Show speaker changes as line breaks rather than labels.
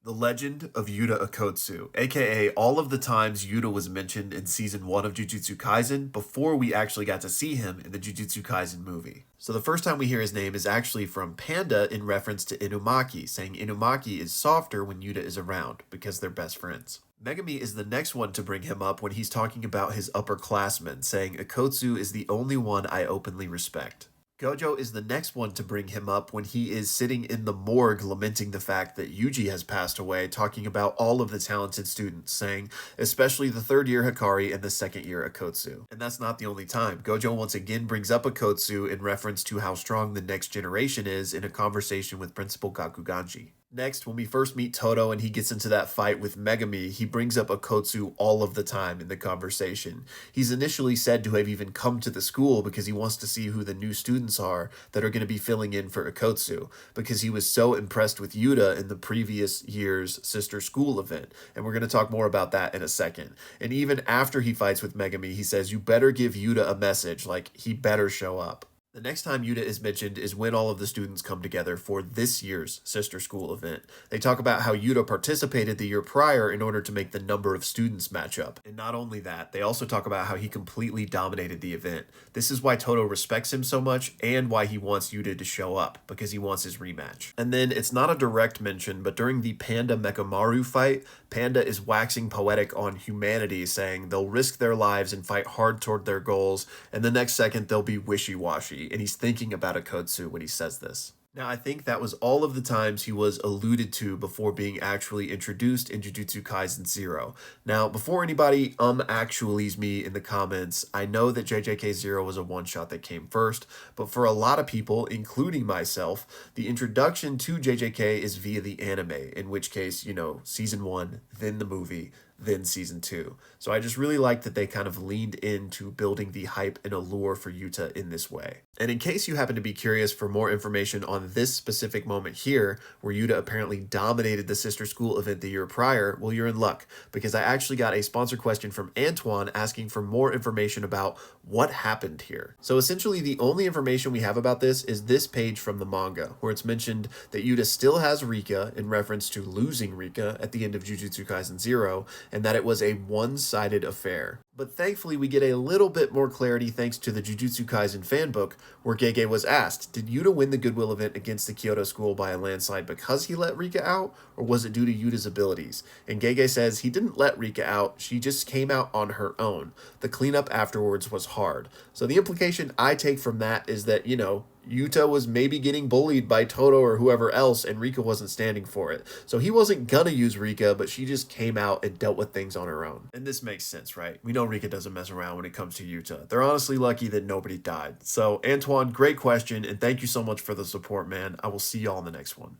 The Legend of Yuta Okkotsu, aka all of the times Yuta was mentioned in season 1 of Jujutsu Kaisen before we actually got to see him in the Jujutsu Kaisen movie. So the first time we hear his name is actually from Panda in reference to Inumaki, saying Inumaki is softer when Yuta is around because they're best friends. Megami is the next one to bring him up when he's talking about his upperclassmen, saying Okkotsu is the only one I openly respect. Gojo is the next one to bring him up when he is sitting in the morgue lamenting the fact that Yuji has passed away, talking about all of the talented students, saying, especially the third year Hikari and the second year Okkotsu. And that's not the only time. Gojo once again brings up Okkotsu in reference to how strong the next generation is in a conversation with Principal Gakuganji. Next, when we first meet Toto and he gets into that fight with Megami, he brings up Okkotsu all of the time in the conversation. He's initially said to have even come to the school because he wants to see who the new students are that are going to be filling in for Okkotsu, because he was so impressed with Yuta in the previous year's Sister School event. And we're going to talk more about that in a second. And even after he fights with Megami, he says, you better give Yuta a message, like he better show up. The next time Yuta is mentioned is when all of the students come together for this year's Sister School event. They talk about how Yuta participated the year prior in order to make the number of students match up. And not only that, they also talk about how he completely dominated the event. This is why Toto respects him so much and why he wants Yuta to show up, because he wants his rematch. And then it's not a direct mention, but during the Panda Mekamaru fight, Panda is waxing poetic on humanity, saying they'll risk their lives and fight hard toward their goals, and the next second they'll be wishy-washy. And he's thinking about Okkotsu when he says this. Now, I think that was all of the times he was alluded to before being actually introduced in Jujutsu Kaisen 0. Now, before anybody actuallys me in the comments, I know that JJK 0 was a one-shot that came first, but for a lot of people, including myself, the introduction to JJK is via the anime, in which case, season 1, then the movie, then season 2. So I just really like that they kind of leaned into building the hype and allure for Yuta in this way. And in case you happen to be curious for more information on this specific moment here, where Yuta apparently dominated the Sister School event the year prior, well, you're in luck, because I actually got a sponsor question from Antoine asking for more information about what happened here. So essentially the only information we have about this is this page from the manga, where it's mentioned that Yuta still has Rika in reference to losing Rika at the end of Jujutsu Kaisen 0, and that it was a one-sided affair. But thankfully, we get a little bit more clarity thanks to the Jujutsu Kaisen fanbook, where Gege was asked, did Yuta win the Goodwill event against the Kyoto School by a landslide because he let Rika out, or was it due to Yuta's abilities? And Gege says he didn't let Rika out, she just came out on her own. The cleanup afterwards was hard. So the implication I take from that is that, Yuta was maybe getting bullied by Toto or whoever else, and Rika wasn't standing for it. So he wasn't gonna use Rika, but she just came out and dealt with things on her own. And this makes sense, right? We know Rika doesn't mess around when it comes to Yuta. They're honestly lucky that nobody died. So Antoine, great question, and thank you so much for the support, man. I will see y'all in the next one.